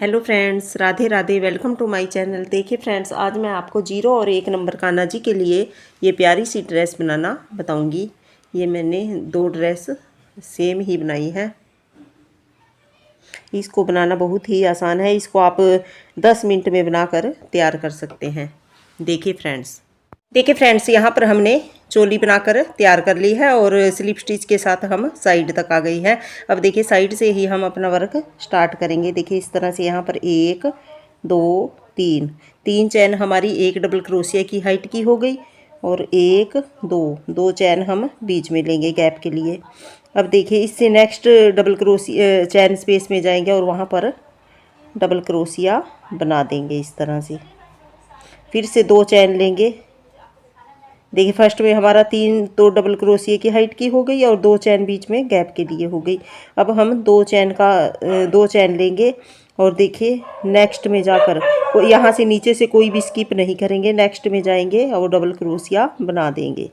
Hello friends, Radhe Radhe. Welcome to my channel. देखिए friends, आज मैं आपको 0 और 1 नंबर कान्हा जी के लिए ये प्यारी सी ड्रेस बनाना बताऊंगी। ये मैंने 2 ड्रेस सेम ही बनाई है। इसको बनाना बहुत ही आसान है। इसको आप 10 मिनट में बनाकर तैयार कर सकते हैं। देखिए फ्रेंड्स, यहाँ पर हमने चोली बनाकर तैयार कर ली है और स्लिप स्टिच के साथ हम साइड तक आ गई है। अब देखिए साइड से ही हम अपना वर्क स्टार्ट करेंगे। देखिए इस तरह से यहाँ पर 1 2 3 चैन हमारी एक डबल क्रोशिया की हाइट की हो गई और 1 2 चैन हम बीच में लेंगे गैप के लिए। अब देखिए इससे नेक्स्ट डबल क्रोशिया चैन स्पेस में जाएंगे और वहाँ पर डबल क्रोशिया बना देंगे इस तरह से। फिर से 2 चैन लेंगे। देखिए फर्स्ट में हमारा 3 तो डबल क्रोशिया की हाइट की हो गई और 2 चैन बीच में गैप के लिए हो गई। अब हम 2 चैन लेंगे और देखिए नेक्स्ट में जाकर यहाँ से नीचे से कोई भी स्किप नहीं करेंगे। नेक्स्ट में जाएंगे और डबल क्रोशिया बना देंगे।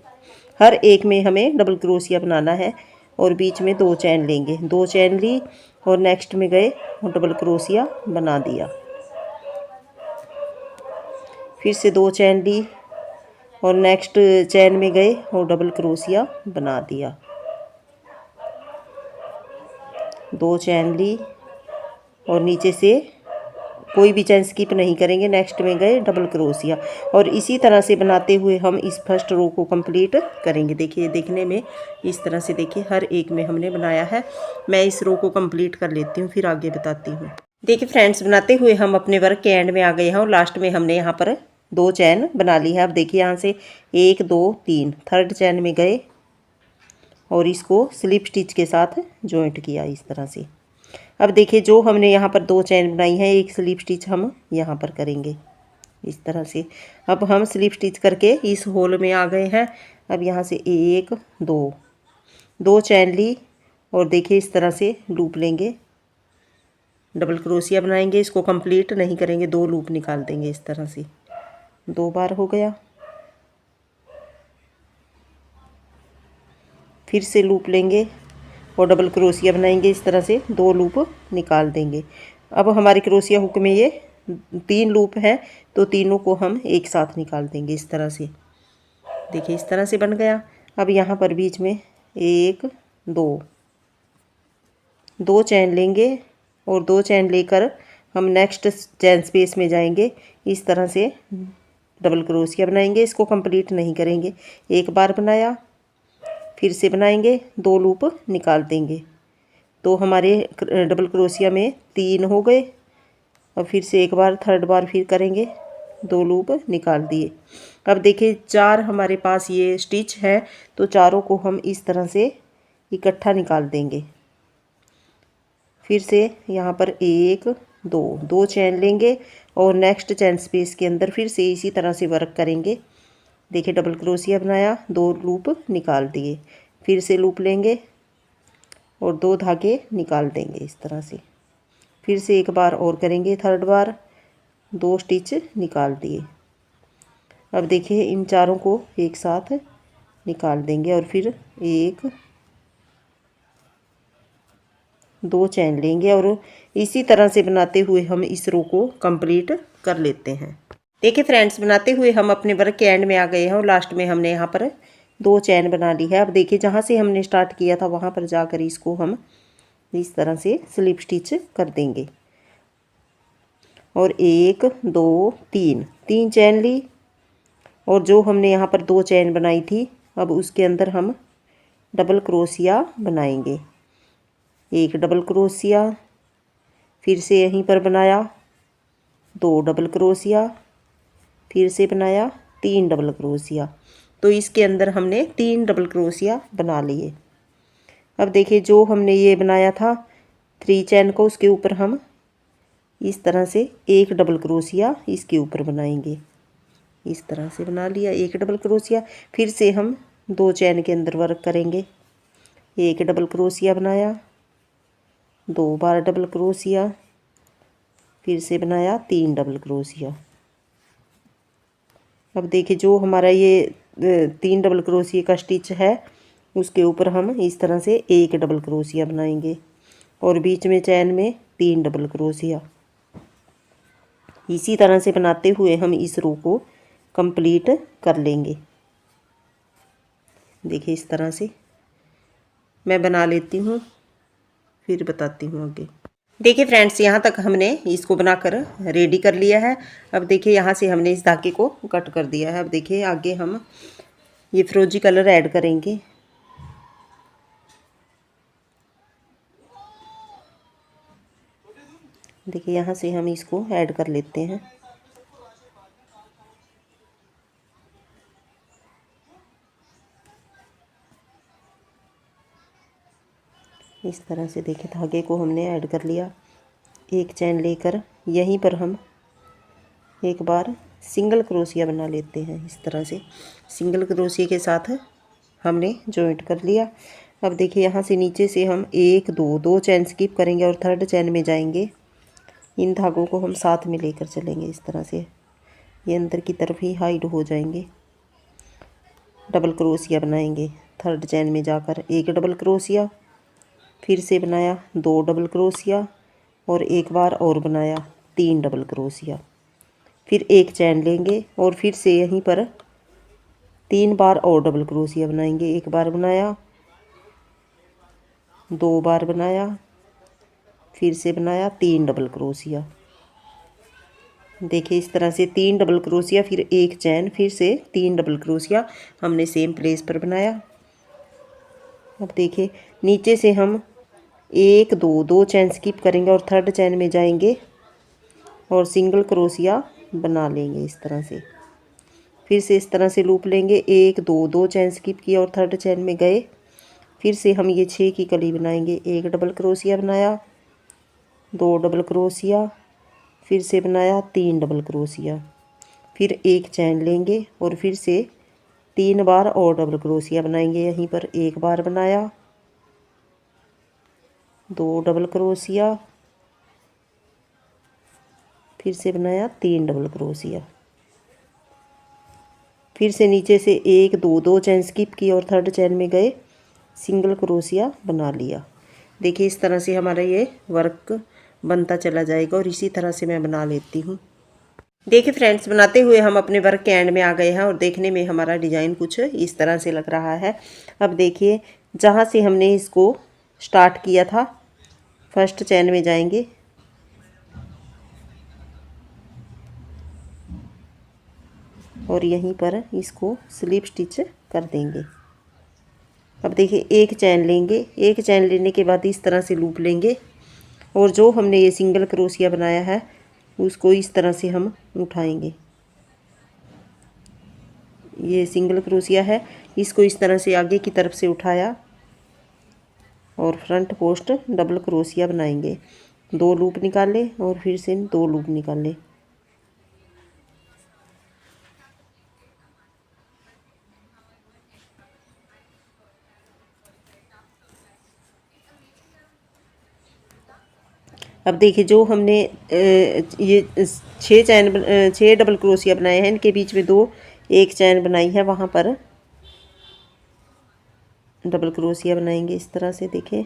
हर एक में हमें डबल क्रोशिया बनाना है और बीच में 2 चैन लेंगे। 2 चैन ली और नेक्स्ट में गए और डबल क्रोशिया बना दिया। फिर से 2 चैन ली और नेक्स्ट चैन में गए और डबल क्रोशिया बना दिया। 2 चैन ली और नीचे से कोई भी चैन स्किप नहीं करेंगे। नेक्स्ट में गए डबल क्रोशिया और इसी तरह से बनाते हुए हम इस फर्स्ट रो को कंप्लीट करेंगे। देखिए देखने में इस तरह से देखिए हर एक में हमने बनाया है। मैं इस रो को कंप्लीट कर लेती हूँ, फिर आगे बताती हूँ। देखिए फ्रेंड्स, बनाते हुए हम अपने वर्क के एंड में आ गए हैं और लास्ट में हमने यहाँ पर 2 चैन बना ली है। अब देखिए यहाँ से 1 2 3 थर्ड चैन में गए और इसको स्लिप स्टिच के साथ जॉइंट किया इस तरह से। अब देखिए जो हमने यहाँ पर 2 चैन बनाई है, एक स्लिप स्टिच हम यहाँ पर करेंगे इस तरह से। अब हम स्लिप स्टिच करके इस होल में आ गए हैं। अब यहाँ से 1 2 चैन ली और देखिए इस तरह से लूप लेंगे, डबल क्रोशिया बनाएंगे। इसको कंप्लीट नहीं करेंगे, 2 लूप निकाल देंगे इस तरह से। 2 बार हो गया। फिर से लूप लेंगे और डबल क्रोशिया बनाएंगे इस तरह से। 2 लूप निकाल देंगे। अब हमारी क्रोशिया हुक में ये 3 लूप हैं तो तीनों को हम एक साथ निकाल देंगे इस तरह से। देखिए इस तरह से बन गया। अब यहाँ पर बीच में 1 2 चैन लेंगे और 2 चैन लेकर हम नेक्स्ट चैन स्पेस में जाएंगे। इस तरह से डबल क्रोशिया बनाएंगे। इसको कंप्लीट नहीं करेंगे, एक बार बनाया फिर से बनाएंगे, 2 लूप निकाल देंगे। तो हमारे डबल क्रोशिया में 3 हो गए और फिर से एक बार थर्ड बार फिर करेंगे, 2 लूप निकाल दिए। अब देखिए 4 हमारे पास ये स्टिच है तो चारों को हम इस तरह से इकट्ठा निकाल देंगे। फिर से यहाँ पर 1 2 चैन लेंगे और नेक्स्ट चैन स्पेस के अंदर फिर से इसी तरह से वर्क करेंगे। देखिए डबल क्रोशिया बनाया, 2 लूप निकाल दिए। फिर से लूप लेंगे और 2 धागे निकाल देंगे इस तरह से। फिर से एक बार और करेंगे, थर्ड बार 2 स्टिच निकाल दिए। अब देखिए इन चारों को एक साथ निकाल देंगे और फिर 1 2 चैन लेंगे और इसी तरह से बनाते हुए हम इस रो को कंप्लीट कर लेते हैं। देखिए फ्रेंड्स, बनाते हुए हम अपने वर्क के एंड में आ गए हैं और लास्ट में हमने यहाँ पर 2 चैन बना ली है। अब देखिए जहाँ से हमने स्टार्ट किया था वहाँ पर जाकर इसको हम इस तरह से स्लिप स्टिच कर देंगे और 1 2 3 चैन ली और जो हमने यहाँ पर 2 चैन बनाई थी अब उसके अंदर हम डबल क्रोशिया बनाएंगे। 1 डबल क्रोशिया, फिर से यहीं पर बनाया 2 डबल क्रोशिया, फिर से बनाया 3 डबल क्रोशिया। तो इसके अंदर हमने 3 डबल क्रोशिया बना लिए। अब देखिए जो हमने ये बनाया था 3 चैन को, उसके ऊपर हम इस तरह से 1 डबल क्रोशिया इसके ऊपर बनाएंगे। इस तरह से बना लिया 1 डबल क्रोशिया। फिर से हम 2 चैन के अंदर वर्क करेंगे। 1 डबल क्रोशिया बनाया, 2 बार डबल क्रोशिया, फिर से बनाया 3 डबल क्रोशिया। अब देखिए जो हमारा ये 3 डबल क्रोशिया का स्टिच है उसके ऊपर हम इस तरह से 1 डबल क्रोशिया बनाएंगे और बीच में चैन में 3 डबल क्रोशिया। इसी तरह से बनाते हुए हम इस रो को कंप्लीट कर लेंगे। देखिए इस तरह से मैं बना लेती हूँ, फिर बताती हूँ आगे। देखिए फ्रेंड्स, यहाँ तक हमने इसको बनाकर रेडी कर लिया है। अब देखिए यहाँ से हमने इस धागे को कट कर दिया है। अब देखिए आगे हम ये फिरोजी कलर ऐड करेंगे। देखिए यहाँ से हम इसको ऐड कर लेते हैं। इस तरह से देखिए धागे को हमने ऐड कर लिया। एक चैन लेकर यहीं पर हम एक बार सिंगल क्रोशिया बना लेते हैं। इस तरह से सिंगल क्रोशिया के साथ हमने जॉइंट कर लिया। अब देखिए यहाँ से नीचे से हम एक दो चैन स्किप करेंगे और थर्ड चैन में जाएंगे। इन धागों को हम साथ में लेकर चलेंगे। इस तरह से ये अंदर की तरफ ही हाइड हो जाएंगे। डबल क्रोशिया बनाएंगे। थर्ड चैन में जाकर एक डबल क्रोशिया, फिर से बनाया 2 डबल क्रोशिया और एक बार और बनाया 3 डबल क्रोशिया। फिर एक चैन लेंगे और फिर से यहीं पर 3 बार और डबल क्रोशिया बनाएंगे। एक बार बनाया, 2 बार बनाया, फिर से बनाया 3 डबल क्रोशिया। देखिए इस तरह से 3 डबल क्रोशिया, फिर एक चैन, फिर से 3 डबल क्रोशिया हमने सेम प्लेस पर बनाया। अब देखिए नीचे से हम एक दो चैन स्किप करेंगे और थर्ड चैन में जाएंगे और सिंगल क्रोशिया बना लेंगे। इस तरह से फिर से इस तरह से लूप लेंगे। एक दो चैन स्किप किया और थर्ड चैन में गए। फिर से हम ये 6 की कली बनाएंगे। एक डबल क्रोशिया बनाया, 2 डबल क्रोशिया, फिर से बनाया 3 डबल क्रोशिया, फिर एक चैन लेंगे और फिर से 3 बार और डबल क्रोशिया बनाएंगे। यहीं पर एक बार बनाया, 2 डबल क्रोशिया, फिर से बनाया 3 डबल क्रोशिया। फिर से नीचे से एक दो चैन स्किप की और थर्ड चैन में गए, सिंगल क्रोशिया बना लिया। देखिए इस तरह से हमारा ये वर्क बनता चला जाएगा और इसी तरह से मैं बना लेती हूँ। देखिए फ्रेंड्स, बनाते हुए हम अपने वर्क के एंड में आ गए हैं और देखने में हमारा डिज़ाइन कुछ इस तरह से लग रहा है। अब देखिए जहाँ से हमने इसको स्टार्ट किया था, फर्स्ट चैन में जाएंगे और यहीं पर इसको स्लिप स्टिच कर देंगे। अब देखिए एक चैन लेंगे। एक चैन लेने के बाद इस तरह से लूप लेंगे और जो हमने ये सिंगल क्रोशिया बनाया है उसको इस तरह से हम उठाएंगे। ये सिंगल क्रोशिया है, इसको इस तरह से आगे की तरफ से उठाया और फ्रंट पोस्ट डबल क्रोशिया बनाएंगे। 2 लूप निकाले और फिर से 2 लूप निकाले। अब देखिए जो हमने ये 6 डबल क्रोशिया बनाए हैं, इनके बीच में 2 एक चैन बनाई है, वहाँ पर डबल क्रोशिया बनाएंगे। इस तरह से देखिए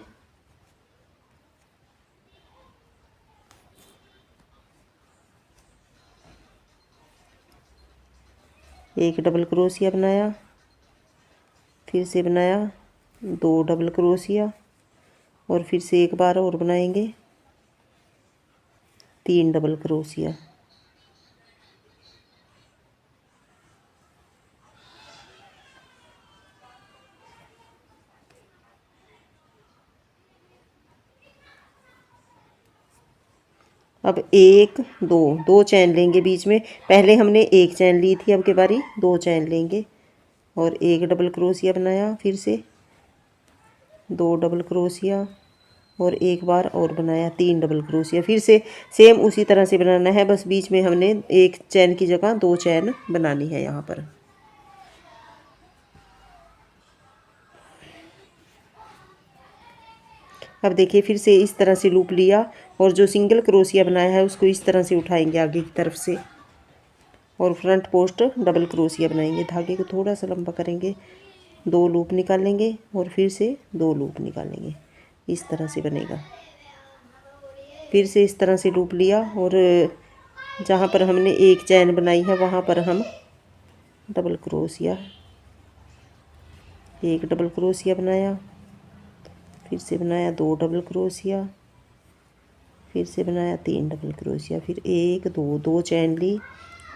एक डबल क्रोशिया बनाया, फिर से बनाया 2 डबल क्रोशिया और फिर से एक बार और बनाएंगे 3 डबल क्रोशिया। अब एक दो चैन लेंगे बीच में। पहले हमने एक चैन ली थी, अब की बारी 2 चैन लेंगे और एक डबल क्रोशिया बनाया, फिर से 2 डबल क्रोशिया और एक बार और बनाया 3 डबल क्रोशिया। फिर से सेम उसी तरह से बनाना है, बस बीच में हमने एक चैन की जगह 2 चैन बनानी है यहाँ पर। अब देखिए फिर से इस तरह से लूप लिया और जो सिंगल क्रोशिया बनाया है उसको इस तरह से उठाएंगे आगे की तरफ से और फ्रंट पोस्ट डबल क्रोशिया बनाएंगे। धागे को थोड़ा सा लंबा करेंगे, 2 लूप निकालेंगे और फिर से 2 लूप निकालेंगे। इस तरह से बनेगा। फिर से इस तरह से लूप लिया और जहाँ पर हमने एक चैन बनाई है वहाँ पर हम डबल क्रोशिया, एक डबल क्रोशिया बनाया, फिर से बनाया 2 डबल क्रोशिया, फिर से बनाया 3 डबल क्रोशिया, फिर 1 2 2 चैन ली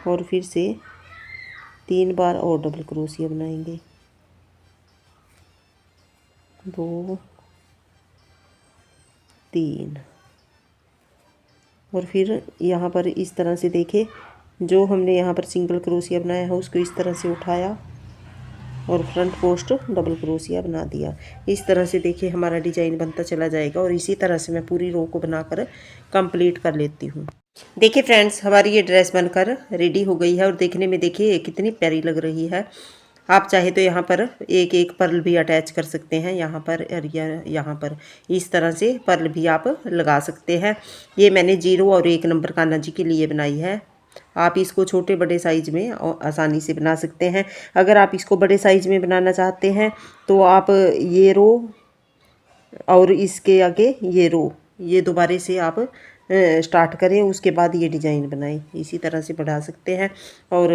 और फिर से 3 बार और डबल क्रोशिया बनाएंगे, 2 3। और फिर यहाँ पर इस तरह से देखे, जो हमने यहाँ पर सिंगल क्रोशिया बनाया है उसको इस तरह से उठाया और फ्रंट पोस्ट डबल क्रोशिया बना दिया। इस तरह से देखिए हमारा डिजाइन बनता चला जाएगा और इसी तरह से मैं पूरी रो को बनाकर कंप्लीट कर लेती हूँ। देखिए फ्रेंड्स, हमारी ये ड्रेस बनकर रेडी हो गई है और देखने में देखिए कितनी प्यारी लग रही है। आप चाहे तो यहाँ पर एक एक पर्ल भी अटैच कर सकते हैं, यहाँ पर और यहाँ पर इस तरह से पर्ल भी आप लगा सकते हैं। ये मैंने 0 और 1 नंबर कान्हा जी के लिए बनाई है। आप इसको छोटे बड़े साइज़ में आसानी से बना सकते हैं। अगर आप इसको बड़े साइज़ में बनाना चाहते हैं तो आप ये रो और इसके आगे ये रो, ये दोबारा से आप स्टार्ट करें, उसके बाद ये डिज़ाइन बनाएं। इसी तरह से बढ़ा सकते हैं और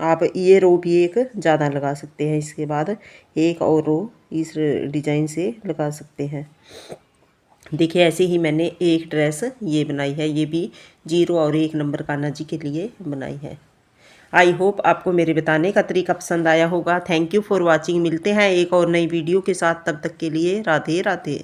आप ये रो भी एक ज़्यादा लगा सकते हैं। इसके बाद एक और रो इस डिज़ाइन से लगा सकते हैं। देखिए ऐसे ही मैंने एक ड्रेस ये बनाई है, ये भी 0 और 1 नंबर कान्हा जी के लिए बनाई है। आई होप आपको मेरे बताने का तरीका पसंद आया होगा। Thank you for watching. मिलते हैं एक और नई वीडियो के साथ, तब तक के लिए राधे राधे।